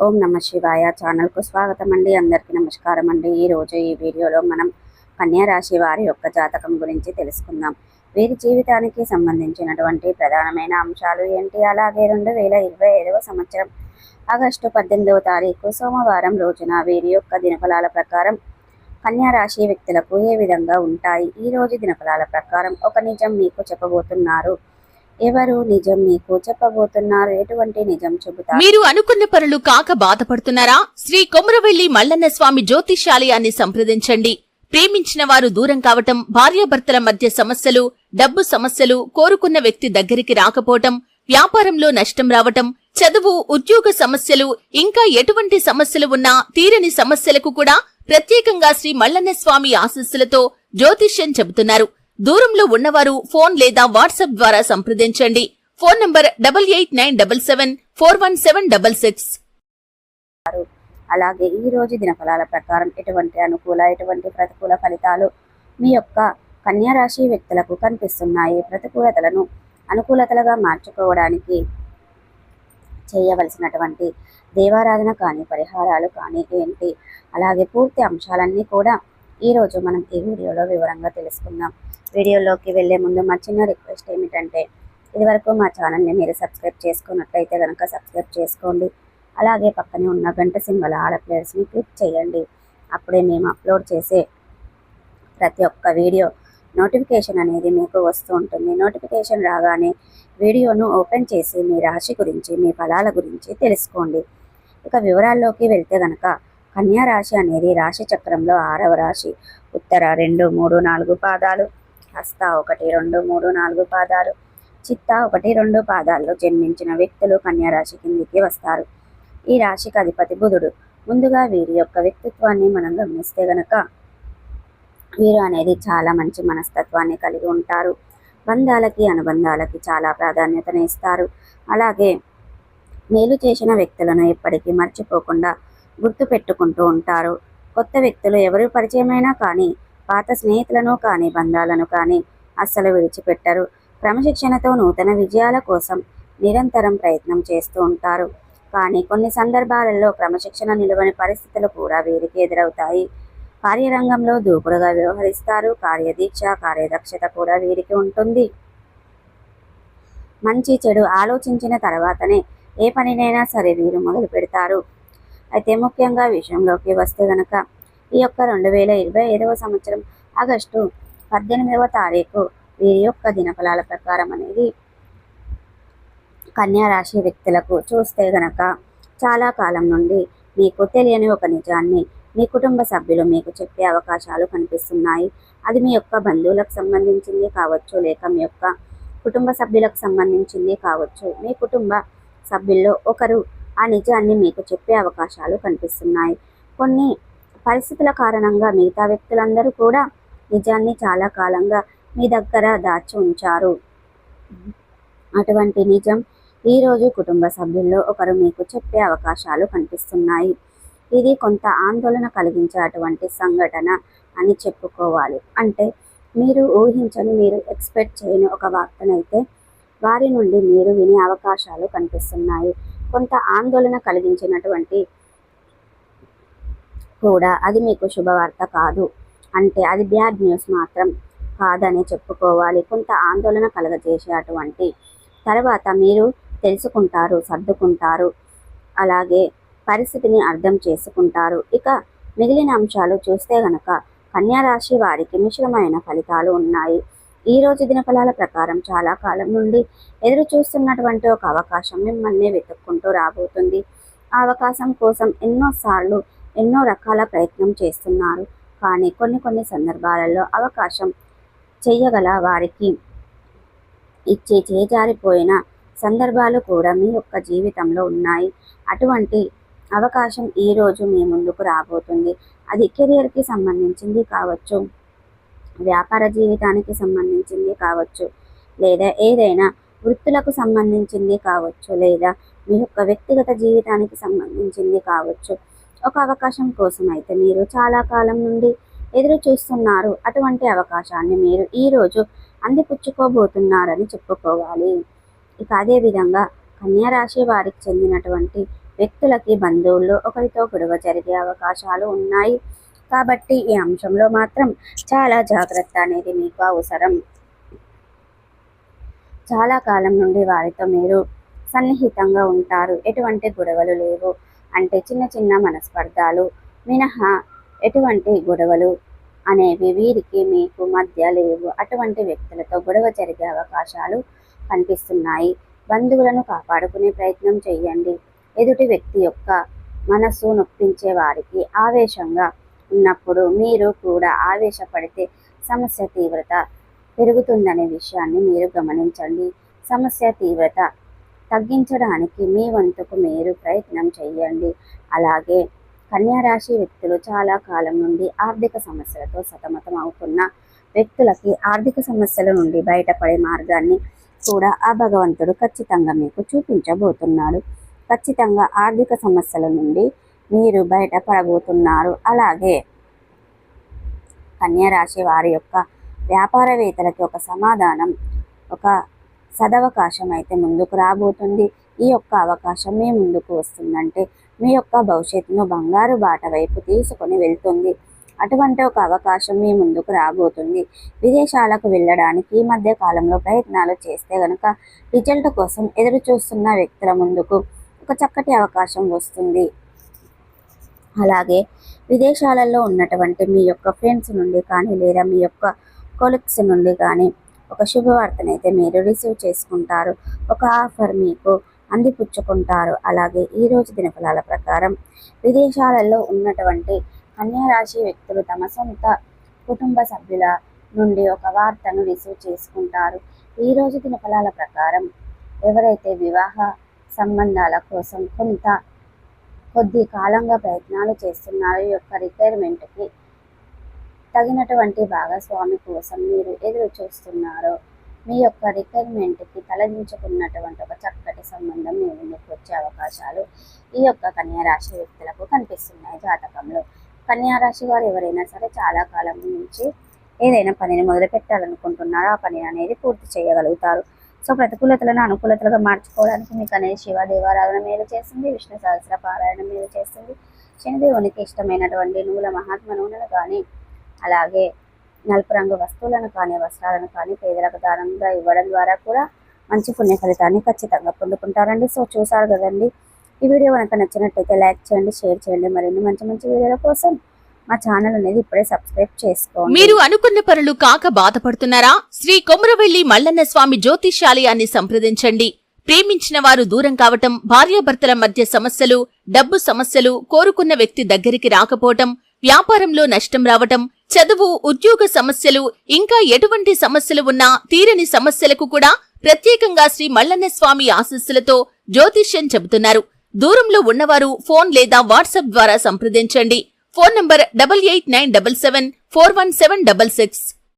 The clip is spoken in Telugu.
ఓం నమ శివాయ ఛానల్కు స్వాగతం అండి. అందరికీ నమస్కారం అండి. ఈరోజు ఈ వీడియోలో మనం కన్యా రాశి వారి యొక్క జాతకం గురించి తెలుసుకుందాం. వీరి జీవితానికి సంబంధించినటువంటి ప్రధానమైన అంశాలు ఏంటి, అలాగే 2025వ సంవత్సరం ఆగస్టు 18వ తారీఖు సోమవారం రోజున వీరి యొక్క దినఫలాల ప్రకారం కన్యా రాశి వ్యక్తులకు ఏ విధంగా ఉంటాయి. ఈ రోజు దినఫలాల ప్రకారం ఒక నిజం మీకు చెప్పబోతున్నారు. ఎవరు నిజం మీకు చెప్పబోతున్నారు, ఎటువంటి నిజం చెబుతారు? మీరు అనుకున్న పనులు కాక బాధపడుతున్నారా? శ్రీ కొమురవెల్లి మల్లన్న స్వామి జ్యోతిషాలయాన్ని సంప్రదించండి. ప్రేమించిన వారు దూరం కావటం, భార్యాభర్తల మధ్య సమస్యలు, డబ్బు సమస్యలు, కోరుకున్న వ్యక్తి దగ్గరికి రాకపోవటం, వ్యాపారంలో నష్టం రావటం, చదువు, ఉద్యోగ సమస్యలు, ఇంకా ఎటువంటి సమస్యలు ఉన్నా తీరని సమస్యలకు కూడా ప్రత్యేకంగా శ్రీ మల్లన్న స్వామి ఆశీస్సులతో జ్యోతిష్యం చెబుతున్నారు. దూరంలో ఉన్నవారు ఫోన్ లేదా వాట్సాప్ ద్వారా సంప్రదించండి. Phone number 8897741766. అలాగే ఈ రోజు దినఫలాల ప్రకారం ఎటువంటి అనుకూల, ఎటువంటి ప్రతికూల ఫలితాలు మీ యొక్క కన్యా రాశి వ్యక్తులకు కనిపిస్తున్నాయి. ప్రతికూలతలను అనుకూలతలుగా మార్చుకోవడానికి చేయవలసినటువంటి దేవారాధన కానీ, పరిహారాలు కానీ ఏంటి, అలాగే పూర్తి అంశాలన్నీ కూడా ఈరోజు మనం ఈ వీడియోలో వివరంగా తెలుసుకుందాం. వీడియోలోకి వెళ్లే ముందు మా చిన్న రిక్వెస్ట్ ఏమిటంటే, ఇదివరకు మా ఛానల్ని మీరు సబ్స్క్రైబ్ చేసుకున్నట్లయితే కనుక సబ్స్క్రైబ్ చేసుకోండి. అలాగే పక్కనే ఉన్న గంట సింబల్ ఆల్ ప్లేయర్స్ని క్లిక్ చేయండి. అప్పుడే మేము అప్లోడ్ చేసే ప్రతి ఒక్క వీడియో నోటిఫికేషన్ అనేది మీకు వస్తూ ఉంటుంది. నోటిఫికేషన్ రాగానే వీడియోను ఓపెన్ చేసి మీ రాశి గురించి, మీ ఫలాల గురించి తెలుసుకోండి. ఇక వివరాల్లోకి వెళ్తే కనుక కన్యా రాశి అనేది రాశి చక్రంలో 6వ రాశి. ఉత్తర 2, 3, 4 పాదాలు, హస్త 1, 2, 3, 4 పాదాలు, చిత్త 1, 2 పాదాల్లో జన్మించిన వ్యక్తులు కన్యా రాశి కిందికి వస్తారు. ఈ రాశికి అధిపతి బుధుడు. ముందుగా వీరి యొక్క వ్యక్తిత్వాన్ని మనం గమనిస్తే గనక వీరు అనేది చాలా మంచి మనస్తత్వాన్ని కలిగి ఉంటారు. బంధాలకి, అనుబంధాలకి చాలా ప్రాధాన్యతను ఇస్తారు. అలాగే మేలు చేసిన వ్యక్తులను ఎప్పటికీ మర్చిపోకుండా గుర్తు పెట్టుకుంటూ ఉంటారు. కొత్త వ్యక్తులు ఎవరు పరిచయమైనా కానీ, పాత స్నేహితులను కానీ, బంధాలను కానీ అస్సలు విడిచిపెట్టరు. క్రమశిక్షణతో నూతన విజయాల కోసం నిరంతరం ప్రయత్నం చేస్తూ ఉంటారు. కానీ కొన్ని సందర్భాలలో క్రమశిక్షణ నిలువని పరిస్థితులు కూడా వీరికి ఎదురవుతాయి. కార్యరంగంలో దూకుడుగా వ్యవహరిస్తారు. కార్యదీక్ష, కార్యదక్షత కూడా వీరికి ఉంటుంది. మంచి చెడు ఆలోచించిన తర్వాతనే ఏ పనినైనా సరే వీరు మొదలు పెడతారు. అయితే ముఖ్యంగా విషయంలోకి వస్తే గనక ఈ యొక్క 2025వ సంవత్సరం ఆగస్టు 18వ తారీఖు వీరి యొక్క దినఫలాల ప్రకారం అనేది కన్యా రాశి వ్యక్తులకు చూస్తే గనక చాలా కాలం నుండి మీకు తెలియని ఒక నిజాన్ని మీ కుటుంబ సభ్యులు మీకు చెప్పే అవకాశాలు కనిపిస్తున్నాయి. అది మీ యొక్క బంధువులకు సంబంధించింది కావచ్చు, లేక మీ యొక్క కుటుంబ సభ్యులకు సంబంధించింది కావచ్చు. మీ కుటుంబ సభ్యుల్లో ఒకరు ఆ నిజాన్ని మీకు చెప్పే అవకాశాలు కనిపిస్తున్నాయి. కొన్ని పరిస్థితుల కారణంగా మిగతా వ్యక్తులందరూ కూడా నిజాన్ని చాలా కాలంగా మీ దగ్గర దాచి ఉంచారు. అటువంటి నిజం ఈరోజు కుటుంబ సభ్యుల్లో ఒకరు మీకు చెప్పే అవకాశాలు కనిపిస్తున్నాయి. ఇది కొంత ఆందోళన కలిగించే అటువంటి సంఘటన అని చెప్పుకోవాలి. అంటే మీరు ఊహించని, మీరు ఎక్స్పెక్ట్ చేయని ఒక వార్తనైతే వారి నుండి మీరు వినే అవకాశాలు కనిపిస్తున్నాయి. కొంత ఆందోళన కలిగించినటువంటి కూడా అది మీకు శుభవార్త కాదు, అంటే అది బ్యాడ్ న్యూస్ మాత్రం కాదని చెప్పుకోవాలి. కొంత ఆందోళన కలగజేసే అటువంటి తర్వాత మీరు తెలుసుకుంటారు, సర్దుకుంటారు, అలాగే పరిస్థితిని అర్థం చేసుకుంటారు. ఇక మిగిలిన అంశాలు చూస్తే గనక కన్యా రాశి వారికి మిశ్రమైన ఫలితాలు ఉన్నాయి. ఈ రోజు దినఫలాల ప్రకారం చాలా కాలం నుండి ఎదురు చూస్తున్నటువంటి ఒక అవకాశం మిమ్మల్ని వెతుక్కుంటూ రాబోతుంది. ఆ అవకాశం కోసం ఎన్నోసార్లు ఎన్నో రకాల ప్రయత్నం చేస్తున్నారు. కానీ కొన్ని సందర్భాలలో అవకాశం చెయ్యగల వారికి ఇచ్చి చేజారిపోయిన సందర్భాలు కూడా మీ యొక్క జీవితంలో ఉన్నాయి. అటువంటి అవకాశం ఈరోజు మీ ముందుకు రాబోతుంది. అది కెరియర్కి సంబంధించింది కావచ్చు, వ్యాపార జీవితానికి సంబంధించింది కావచ్చు, లేదా ఏదైనా వృత్తులకు సంబంధించింది కావచ్చు, లేదా మీ యొక్క వ్యక్తిగత జీవితానికి సంబంధించింది కావచ్చు. ఒక అవకాశం కోసం అయితే మీరు చాలా కాలం నుండి ఎదురు చూస్తున్నారు. అటువంటి అవకాశాన్ని మీరు ఈరోజు అందిపుచ్చుకోబోతున్నారని చెప్పుకోవాలి. ఇక అదేవిధంగా కన్యా రాశి వారికి చెందినటువంటి వ్యక్తులకి బంధువుల్లో ఒకరితో గొడవ జరిగే అవకాశాలు ఉన్నాయి. కాబట్టి ఈ అంశంలో మాత్రం చాలా జాగ్రత్త అనేది మీకు అవసరం. చాలా కాలం నుండి వారితో మీరు సన్నిహితంగా ఉంటారు, ఎటువంటి గొడవలు లేవు. అంటే చిన్న చిన్న మనస్పర్ధాలు మినహా ఎటువంటి గొడవలు అనేవి వీరికి మీకు మధ్య లేవు. అటువంటి వ్యక్తులతో గొడవ జరిగే అవకాశాలు కనిపిస్తున్నాయి. బంధువులను కాపాడుకునే ప్రయత్నం చేయండి. ఎదుటి వ్యక్తి యొక్క మనసు నొప్పించే వారికి ఆవేశంగా ఉన్నప్పుడు మీరు కూడా ఆవేశపడితే సమస్య తీవ్రత పెరుగుతుందనే విషయాన్ని మీరు గమనించండి. సమస్య తీవ్రత తగ్గించడానికి మీ వంతుకు మీరు ప్రయత్నం చేయండి. అలాగే కన్యా రాశి వ్యక్తులు చాలా కాలం నుండి ఆర్థిక సమస్యలతో సతమతం అవుతున్న వ్యక్తులకి ఆర్థిక సమస్యల నుండి బయటపడే మార్గాన్ని కూడా ఆ భగవంతుడు ఖచ్చితంగా మీకు చూపించబోతున్నాడు. ఖచ్చితంగా ఆర్థిక సమస్యల నుండి మీరు బయటపడబోతున్నారు. అలాగే కన్యా రాశి వారి యొక్క వ్యాపారవేత్తలకి ఒక సమాధానం, ఒక సదవకాశం అయితే ముందుకు రాబోతుంది. ఈ యొక్క అవకాశం మీ ముందుకు వస్తుందంటే మీ యొక్క భవిష్యత్తును బంగారు బాట వైపు తీసుకొని వెళ్తుంది. అటువంటి ఒక అవకాశం మీ ముందుకు రాబోతుంది. విదేశాలకు వెళ్ళడానికి ఈ మధ్య కాలంలో ప్రయత్నాలు చేస్తే గనక రిజల్ట్ కోసం ఎదురు చూస్తున్న వ్యక్తుల ముందుకు ఒక చక్కటి అవకాశం వస్తుంది. అలాగే విదేశాలలో ఉన్నటువంటి మీ యొక్క ఫ్రెండ్స్ నుండి కానీ లేదా మీ యొక్క కొలీగ్స్ నుండి కానీ ఒక శుభవార్తనైతే మీరు రిసీవ్ చేసుకుంటారు. ఒక ఆఫర్ మీకు అందిపుచ్చుకుంటారు. అలాగే ఈరోజు దినఫలాల ప్రకారం విదేశాలలో ఉన్నటువంటి కన్యా రాశి వ్యక్తులు తమ సొంత కుటుంబ సభ్యుల నుండి ఒక వార్తను రిసీవ్ చేసుకుంటారు. ఈరోజు దినఫలాల ప్రకారం ఎవరైతే వివాహ సంబంధాల కోసం కొద్ది కాలంగా ప్రయత్నాలు చేస్తున్నారో, ఈ యొక్క రిక్వైర్మెంట్కి తగినటువంటి భాగస్వామి కోసం మీరు ఎదురు చూస్తున్నారో, మీ యొక్క రిక్వైర్మెంట్కి తలదించుకున్నటువంటి ఒక చక్కటి సంబంధం మీ ముందుకు వచ్చే అవకాశాలు ఈ యొక్క కన్యా రాశి వ్యక్తులకు కనిపిస్తున్నాయి. జాతకంలో కన్యా రాశి వారు ఎవరైనా సరే చాలా కాలం నుంచి ఏదైనా పనిని మొదలు పెట్టాలనుకుంటున్నారో ఆ పని అనేది పూర్తి చేయగలుగుతారు. సో ప్రతికూలతలను అనుకూలతలుగా మార్చుకోవడానికి మీకు అనేది శివ దేవారాధన మేలు చేస్తుంది, విష్ణు సహస్ర పారాయణ మేలు చేస్తుంది. శనిదేవునికి ఇష్టమైనటువంటి నూల మహాత్మ నూనెలు కానీ అలాగే నలుపు రంగు వస్తువులను కానీ వస్త్రాలను కానీ పేదలకు దానంగా ఇవ్వడం ద్వారా కూడా మంచి పుణ్య ఫలితాన్ని ఖచ్చితంగా పొందుకుంటారండి. సో చూసారు కదండి, ఈ వీడియో కనుక నచ్చినట్టయితే లైక్ చేయండి, షేర్ చేయండి. మరిన్ని మంచి మంచి వీడియోల కోసం మా ఛానల్ అనేది ఇప్పుడే సబ్స్క్రైబ్ చేసుకోండి. మీరు అనుకున్న పనులు కాక బాధపడుతున్నారా? శ్రీ కొమురవెల్లి మల్లన్న స్వామి జ్యోతిషాలయాన్ని సంప్రదించండి. ప్రేమించిన వారు దూరం కావటం, భార్యాభర్తల మధ్య సమస్యలు, డబ్బు సమస్యలు, కోరుకున్న వ్యక్తి దగ్గరికి రాకపోవటం, వ్యాపారంలో నష్టం రావటం, చదువు, ఉద్యోగ సమస్యలు, ఇంకా ఎటువంటి సమస్యలు ఉన్నా తీరని సమస్యలకు కూడా ప్రత్యేకంగా శ్రీ మల్లన్న స్వామి ఆశీస్సులతో జ్యోతిష్యం చెబుతున్నారు. దూరంలో ఉన్నవారు ఫోన్ లేదా వాట్సాప్ ద్వారా సంప్రదించండి. Phone number 8897741766.